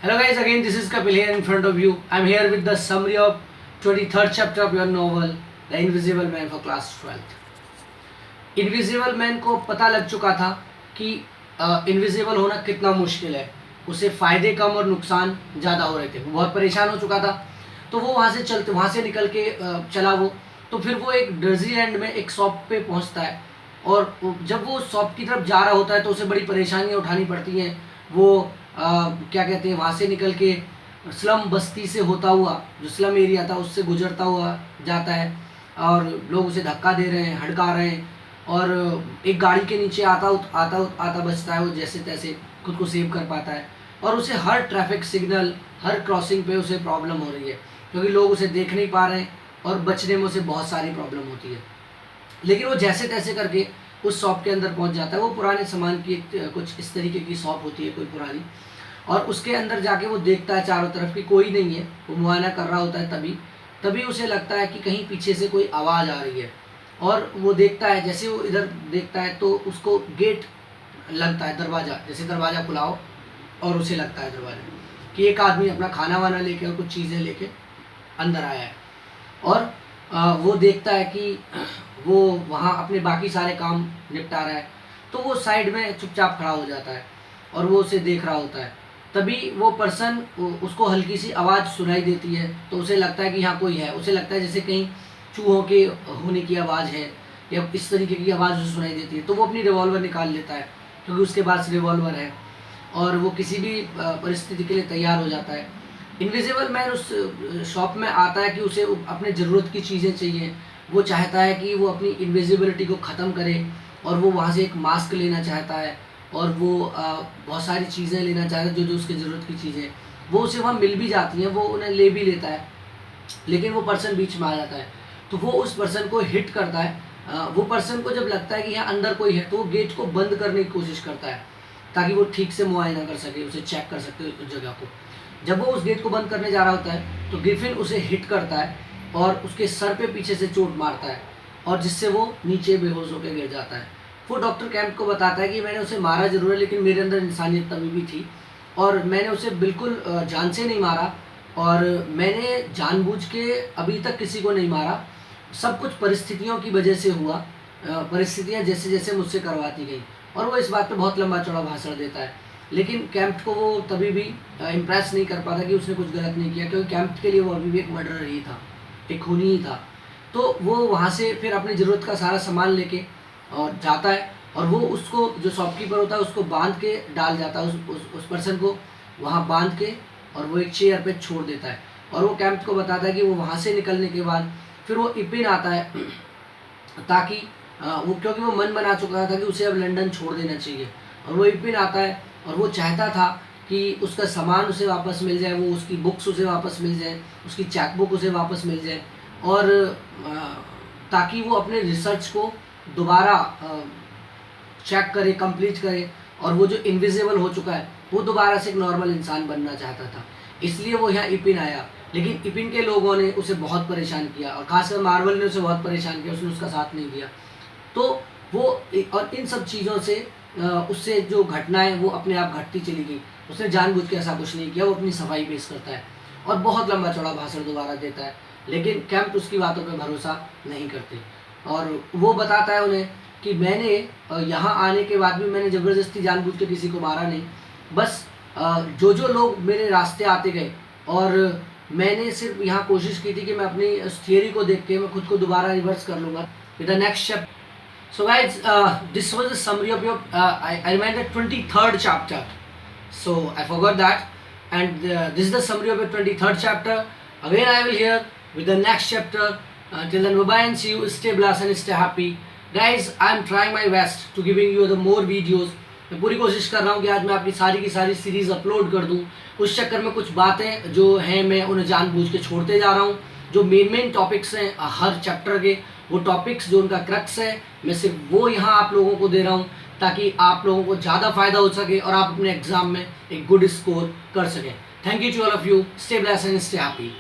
Hello guys, again this is Kapil here in front of you. I'm here with the summary of 23rd chapter of your novel, The Invisible Man for class 12th. Invisible man को पता लग चुका था कि invisible होना कितना मुश्किल है, उसे फ़ायदे कम और नुकसान ज़्यादा हो रहे थे। वो बहुत परेशान हो चुका था, तो वो वहाँ से निकल के चला वो। तो फिर वो एक डर्जीलैंड में एक शॉप पे पहुँचता है, और जब वो शॉप की तरफ जा रहा होता है तो उसे बड़ी परेशानियाँ उठानी पड़ती हैं। वो क्या कहते हैं, वहाँ से निकल के स्लम बस्ती से होता हुआ, जो स्लम एरिया था उससे गुजरता हुआ जाता है, और लोग उसे धक्का दे रहे हैं, हड़का रहे हैं, और एक गाड़ी के नीचे आता बचता है। वो जैसे तैसे खुद को सेव कर पाता है, और उसे हर ट्रैफिक सिग्नल, हर क्रॉसिंग पे उसे प्रॉब्लम हो रही है, क्योंकि लोग उसे देख नहीं पा रहे हैं और बचने में उसे बहुत सारी प्रॉब्लम होती है। लेकिन वो जैसे तैसे करके उस शॉप के अंदर पहुंच जाता है। वो पुराने सामान की कुछ इस तरीके की शॉप होती है, कोई पुरानी, और उसके अंदर जाके वो देखता है चारों तरफ कि कोई नहीं है। वो मुआयना कर रहा होता है, तभी उसे लगता है कि कहीं पीछे से कोई आवाज़ आ रही है, और वो देखता है। जैसे वो इधर देखता है तो उसको गेट लगता है, दरवाज़ा, जैसे दरवाज़ा खुलाओ, और उसे लगता है दरवाज़ा कि एक आदमी अपना खाना वाना लेके और कुछ चीज़ें लेके अंदर आया है। और वो देखता है कि वो वहाँ अपने बाकी सारे काम निपटा रहा है, तो वो साइड में चुपचाप खड़ा हो जाता है और वो उसे देख रहा होता है। तभी वो पर्सन, उसको हल्की सी आवाज़ सुनाई देती है, तो उसे लगता है कि यहाँ कोई है। उसे लगता है जैसे कहीं चूहों के होने की आवाज़ है, या इस तरीके की आवाज़ उसे सुनाई देती है। तो वो अपनी रिवॉल्वर निकाल लेता है, क्योंकि उसके पास रिवॉल्वर है, और वो किसी भी परिस्थिति के लिए तैयार हो जाता है। इनविजिबल मैन उस शॉप में आता है कि उसे अपने ज़रूरत की चीज़ें चाहिए। वो चाहता है कि वो अपनी इनविजिबिलिटी को ख़त्म करे, और वो वहाँ से एक मास्क लेना चाहता है, और वो बहुत सारी चीज़ें लेना चाहता है जो उसकी ज़रूरत की चीज़ें। वो उसे वहाँ मिल भी जाती हैं, वो उन्हें ले भी लेता है, लेकिन वो पर्सन बीच में आ जाता है। तो वो उस पर्सन को हिट करता है। वो पर्सन को जब लगता है कि यहाँ अंदर कोई है, तो वो गेट को बंद करने की कोशिश करता है, ताकि वो ठीक से मुआयना कर सके, उसे चेक कर सकते उस जगह को। जब वो उस गेट को बंद करने जा रहा होता है, तो ग्रिफिन उसे हिट करता है और उसके सर पे पीछे से चोट मारता है, और जिससे वो नीचे बेहोश होकर गिर जाता है। वो डॉक्टर कैंप को बताता है कि मैंने उसे मारा जरूर है, लेकिन मेरे अंदर इंसानियत तभी भी थी, और मैंने उसे बिल्कुल जान से नहीं मारा, और मैंने जानबूझ के अभी तक किसी को नहीं मारा। सब कुछ परिस्थितियों की वजह से हुआ, परिस्थितियाँ जैसे जैसे मुझसे करवाती गई। और वो इस बात पे बहुत लंबा चौड़ा भाषण देता है, लेकिन कैंप्ट को वो तभी भी इम्प्रेस नहीं कर पाता कि उसने कुछ गलत नहीं किया, क्योंकि कैंप्ट के लिए वो अभी भी एक मर्डरर ही था, एक खूनी ही था। तो वो वहाँ से फिर अपनी ज़रूरत का सारा सामान लेके और जाता है, और वो उसको, जो शॉपकीपर होता है, उसको बांध के डाल जाता है, उस पर्सन को वहाँ बांध के, और वो एक चेयर पे छोड़ देता है। और वो कैंप्ट को बताता है कि वो वहाँ से निकलने के बाद फिर वो इपिन आता है, ताकि वो, क्योंकि वो मन बना चुका था कि उसे अब लंदन छोड़ देना चाहिए। और वो इपिन आता है, और वो चाहता था कि उसका सामान उसे वापस मिल जाए, वो उसकी बुक्स उसे वापस मिल जाए, उसकी चेकबुक उसे वापस मिल जाए, और ताकि वो अपने रिसर्च को दोबारा चेक करे, कंप्लीट करे, और वो जो इनविजिबल हो चुका है वो दोबारा से एक नॉर्मल इंसान बनना चाहता था। इसलिए वो यहाँ इपिन आया। लेकिन इपिन के लोगों ने उसे बहुत परेशान किया, और खासकर मार्वल ने उसे बहुत परेशान किया, उसने उसका साथ नहीं दिया। तो वो, और इन सब चीज़ों से उससे जो घटनाएं वो अपने आप घटती चली गई। उसने जानबूझ के ऐसा कुछ नहीं किया, वो अपनी सफाई पेश करता है और बहुत लंबा चौड़ा भाषण दोबारा देता है, लेकिन कैंप्ट उसकी बातों पर भरोसा नहीं करते। और वो बताता है उन्हें कि मैंने यहाँ आने के बाद भी मैंने ज़बरदस्ती जानबूझ के किसी को मारा नहीं, बस जो लोग मेरे रास्ते आते गए, और मैंने सिर्फ यहाँ कोशिश की थी कि मैं अपनी इस थियरी को देख के मैं खुद को दोबारा रिवर्स कर लूँगा with the next step. So guys, this was the summary of your, I reminded 23rd chapter, so I forgot that, and this is the summary of your 23rd chapter. Again I will here with the next chapter. Till then, bye bye and see you. Stay blessed and stay happy. Guys, I am trying my best to giving you the more videos. मैं पूरी कोशिश कर रहा हूँ कि आज मैं अपनी सारी की सारी सीरीज़ अपलोड कर दूँ। उस चक्कर में कुछ बातें जो हैं मैं उन्हें जानबूझ के छोड़ते जा रहा हूँ। जो मेन टॉपिक्स हैं हर चैप्टर के, वो टॉपिक्स जो उनका क्रक्स है, मैं सिर्फ वो यहाँ आप लोगों को दे रहा हूँ, ताकि आप लोगों को ज़्यादा फ़ायदा हो सके और आप अपने एग्ज़ाम में एक गुड स्कोर कर सकें। Thank you to all of you. Stay blessed and stay happy.